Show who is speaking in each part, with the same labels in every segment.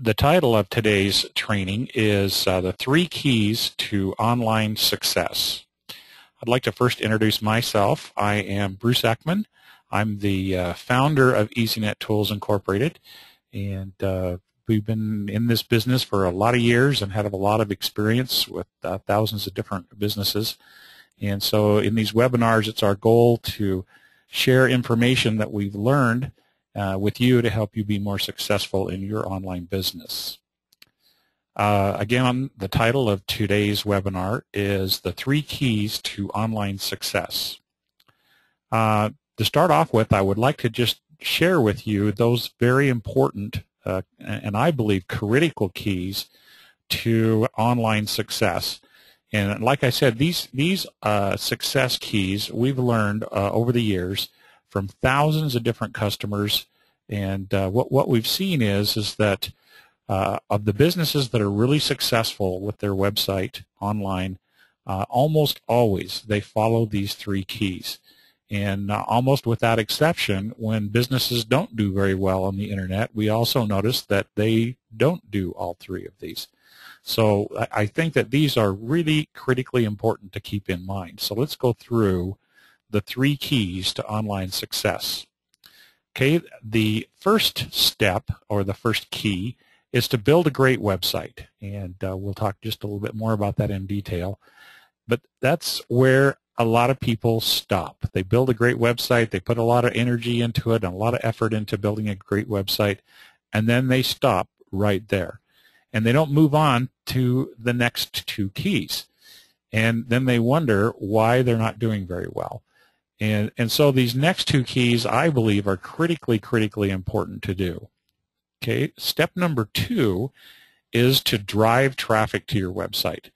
Speaker 1: The title of today's training is The 3 Keys to Online Success. I'd like to first introduce myself. I am Bruce Eckman. I'm the founder of EasyNet Tools Incorporated, and we've been in this business for a lot of years and have a lot of experience with thousands of different businesses. And so in these webinars, it's our goal to share information that we've learned with you to help you be more successful in your online business. Again, the title of today's webinar is The 3 Keys to Online Success. To start off with, I would like to just share with you those very important and I believe critical keys to online success. And like I said, these success keys we've learned over the years from thousands of different customers, and what we've seen is that of the businesses that are really successful with their website online, almost always they follow these 3 keys. And almost without exception, when businesses don't do very well on the internet, we also notice that they don't do all 3 of these. So I think that these are really critically important to keep in mind. So let's go through the 3 keys to online success. Okay, the first step, or the first key, is to build a great website. And we'll talk just a little bit more about that in detail. But that's where a lot of people stop. They build a great website, they put a lot of energy into it and a lot of effort into building a great website, and then they stop right there. And they don't move on to the next 2 keys. And then they wonder why they're not doing very well. And so these next 2 keys, I believe, are critically important to do. Okay, step number 2 is to drive traffic to your website.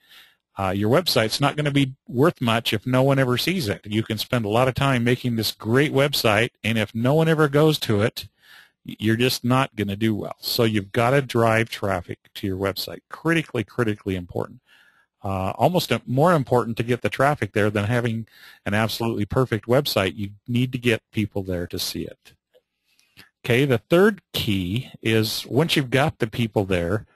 Speaker 1: Your website's not going to be worth much if no one ever sees it. You can spend a lot of time making this great website, and if no one ever goes to it, you're just not going to do well. So you've got to drive traffic to your website. Critically important. Almost more important to get the traffic there than having an absolutely perfect website. You need to get people there to see it. Okay, the third key is once you've got the people there,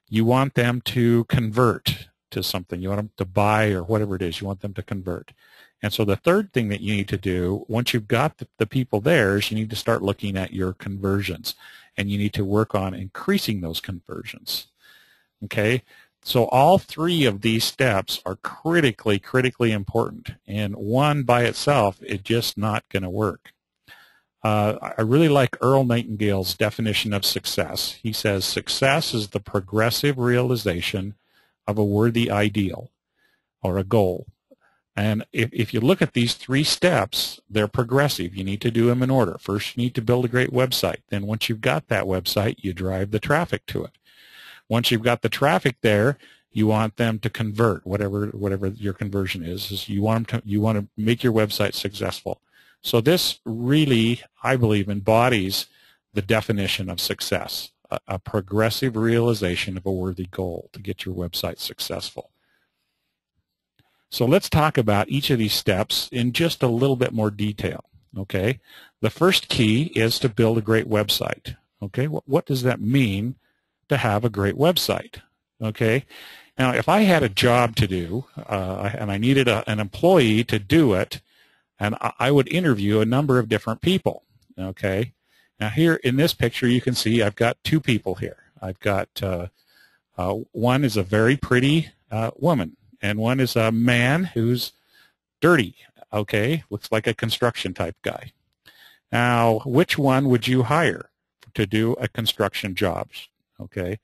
Speaker 1: you want them to convert to something. You want them to buy or whatever it is. You want them to convert. And so the third thing that you need to do once you've got the people there is you need to start looking at your conversions, and you need to work on increasing those conversions. Okay, so all 3 of these steps are critically important, and one by itself is just not going to work. I really like Earl Nightingale's definition of success. He says success is the progressive realization of a worthy ideal or a goal. And if you look at these 3 steps, they're progressive. You need to do them in order. First, you need to build a great website. Then once you've got that website, you drive the traffic to it. Once you've got the traffic there, you want them to convert, whatever your conversion is you want to make your website successful. So this really, I believe, embodies the definition of success, a progressive realization of a worthy goal to get your website successful. So let's talk about each of these steps in just a little bit more detail. Okay, the first key is to build a great website. Okay, what does that mean to have a great website? Okay, now if I had a job to do and I needed an employee to do it, and I would interview a number of different people. Okay, now here in this picture you can see I've got 2 people here. I've got one is a very pretty woman, and one is a man who's dirty. Okay, looks like a construction type guy. Now, which one would you hire to do a construction job? Okay,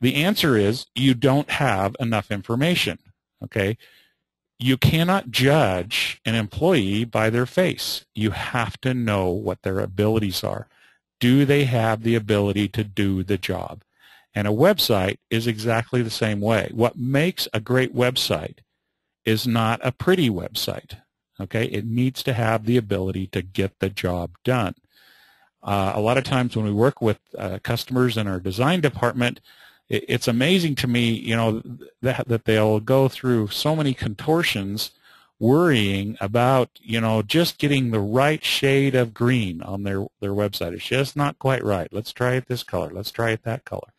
Speaker 1: the answer is you don't have enough information. Okay, you cannot judge an employee by their face. You have to know what their abilities are. Do they have the ability to do the job? And a website is exactly the same way. What makes a great website is not a pretty website. Okay, it needs to have the ability to get the job done. A lot of times when we work with customers in our design department, it's amazing to me, you know, that they'll go through so many contortions worrying about, you know, just getting the right shade of green on their website. It's just not quite right. Let's try it this color. Let's try it that color.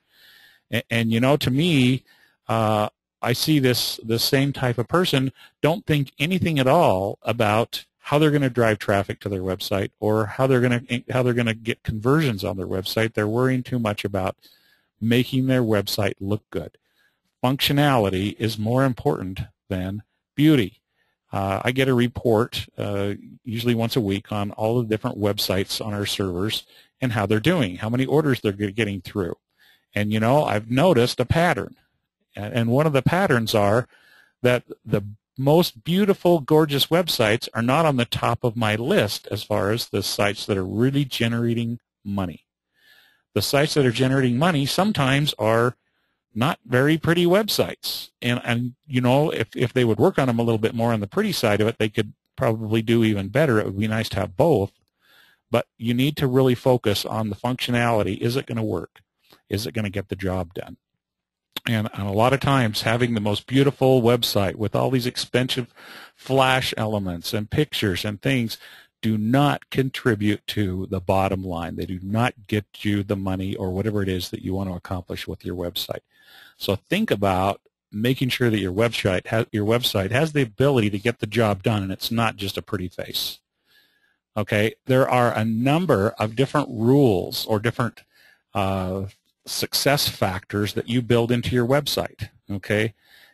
Speaker 1: And you know, to me, I see this same type of person don't think anything at all about how they're going to drive traffic to their website or how they're going to get conversions on their website. They're worrying too much about making their website look good. Functionality is more important than beauty. I get a report usually once a week on all the different websites on our servers and how they're doing, how many orders they're getting through. And, you know, I've noticed a pattern. And one of the patterns are that the most beautiful, gorgeous websites are not on the top of my list as far as the sites that are really generating money. The sites that are generating money sometimes are not very pretty websites. And you know, if they would work on them a little bit more on the pretty side of it, they could probably do even better. It would be nice to have both. But you need to really focus on the functionality. Is it going to work? Is it going to get the job done? And a lot of times having the most beautiful website with all these expensive flash elements and pictures and things do not contribute to the bottom line. They do not get you the money or whatever it is that you want to accomplish with your website. So think about making sure that your website has the ability to get the job done, and it's not just a pretty face. Okay, there are a number of different rules or different success factors that you build into your website. Okay,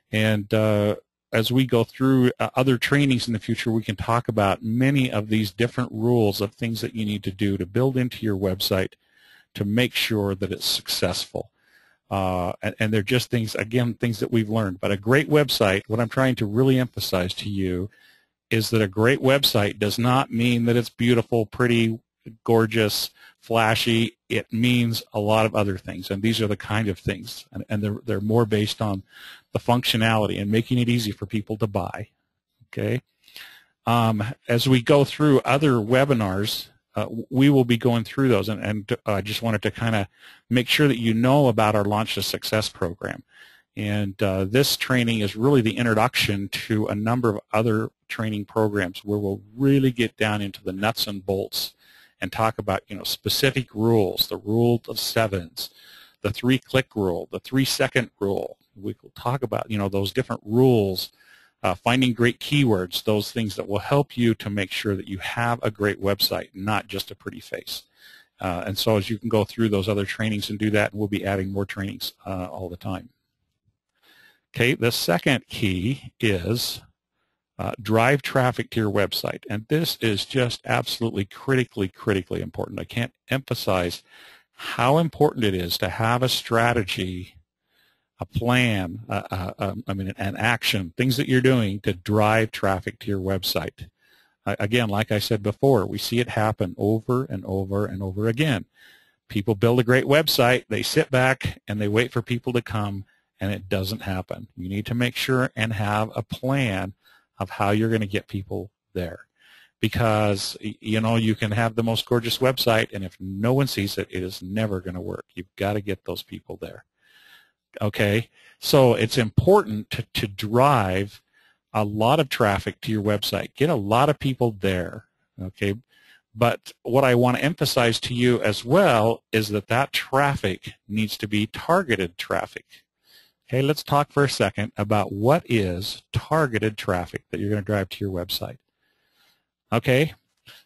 Speaker 1: and as we go through other trainings in the future, we can talk about many of these different rules of things that you need to do to build into your website to make sure that it's successful. And they're just things, again, things that we've learned. But a great website, what I'm trying to really emphasize to you is that a great website does not mean that it's beautiful, pretty, gorgeous, flashy. It means a lot of other things, and these are the kind of things, and they're more based on the functionality and making it easy for people to buy. Okay. As we go through other webinars, we will be going through those, and I just wanted to kind of make sure that you know about our Launch to Success program. And this training is really the introduction to a number of other training programs where we'll really get down into the nuts and bolts and talk about, you know, specific rules, the rule of sevens, the 3-click rule, the 3-second rule. We will talk about, you know, those different rules, finding great keywords, those things that will help you to make sure that you have a great website, not just a pretty face. And so as you can go through those other trainings and do that, we'll be adding more trainings all the time. Okay, the second key is drive traffic to your website. And this is just absolutely critically important. I can't emphasize how important it is to have a strategy, a plan, an action, things that you're doing to drive traffic to your website. Again, like I said before, we see it happen over and over and over again. People build a great website, they sit back and they wait for people to come, and it doesn't happen. You need to make sure and have a plan of how you're going to get people there. Because, you know, you can have the most gorgeous website, and if no one sees it, it is never going to work. You've got to get those people there. Okay? So it's important to drive a lot of traffic to your website. Get a lot of people there. Okay? But what I want to emphasize to you as well is that that traffic needs to be targeted traffic. Okay, let's talk for a second about what is targeted traffic that you're going to drive to your website. Okay,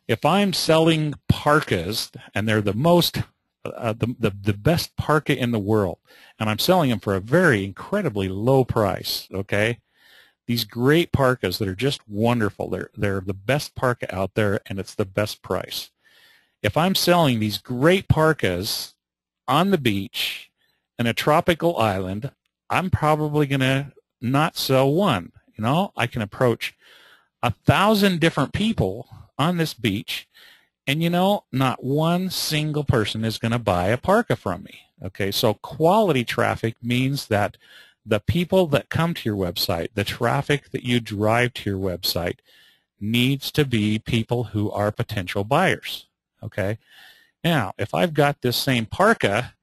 Speaker 1: if I'm selling parkas and they're the most, the best parka in the world, and I'm selling them for a very incredibly low price. Okay, these great parkas that are just wonderful. They're the best parka out there, and it's the best price. If I'm selling these great parkas on the beach in a tropical island, I'm probably going to not sell one. You know, I can approach 1,000 different people on this beach, and, you know, not one single person is going to buy a parka from me. Okay, so quality traffic means that the people that come to your website, the traffic that you drive to your website, needs to be people who are potential buyers. Okay, now, if I've got this same parka,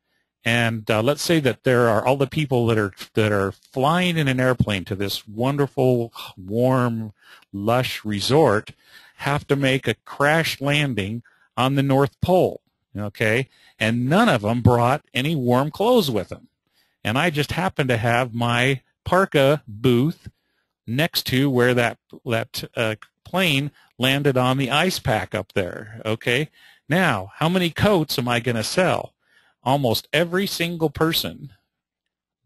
Speaker 1: and let's say that there are all the people that are flying in an airplane to this wonderful, warm, lush resort have to make a crash landing on the North Pole, okay? And none of them brought any warm clothes with them. and I just happen to have my parka booth next to where that plane landed on the ice pack up there. Okay, now how many coats am I going to sell? Almost every single person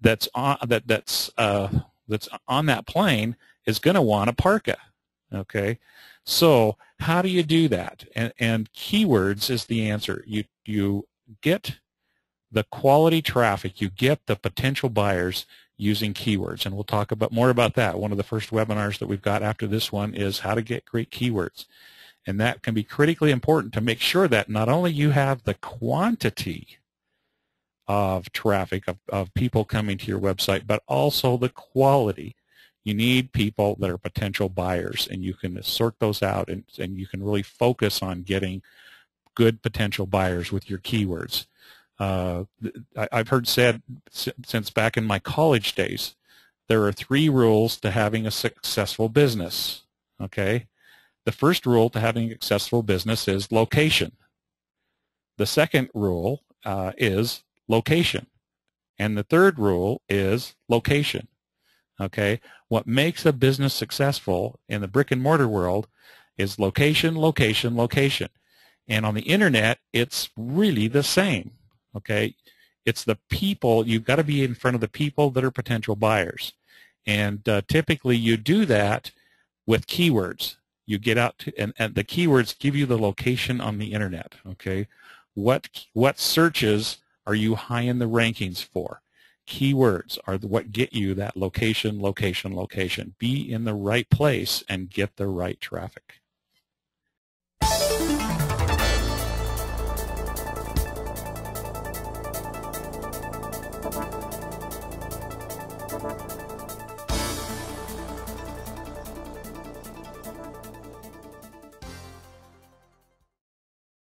Speaker 1: that's on that's on that plane is going to want a parka. Okay, so how do you do that? And keywords is the answer. You get the quality traffic, you get the potential buyers using keywords, and we'll talk more about that. One of the first webinars that we've got after this one is how to get great keywords, and that can be critically important to make sure that not only you have the quantity of traffic, of people coming to your website, but also the quality. You need people that are potential buyers, and you can sort those out, and you can really focus on getting good potential buyers with your keywords. I've heard said since back in my college days, there are 3 rules to having a successful business. Okay, the first rule to having a successful business is location. The second rule is location, and the third rule is location. Okay, what makes a business successful in the brick and mortar world is location, location, location, and on the internet it's really the same. Okay, it's the people. You've got to be in front of the people that are potential buyers, and typically you do that with keywords. You get out to, and the keywords give you the location on the internet. Okay, what searches are you high in the rankings for? Keywords are what get you that location, location, location. Be in the right place and get the right traffic.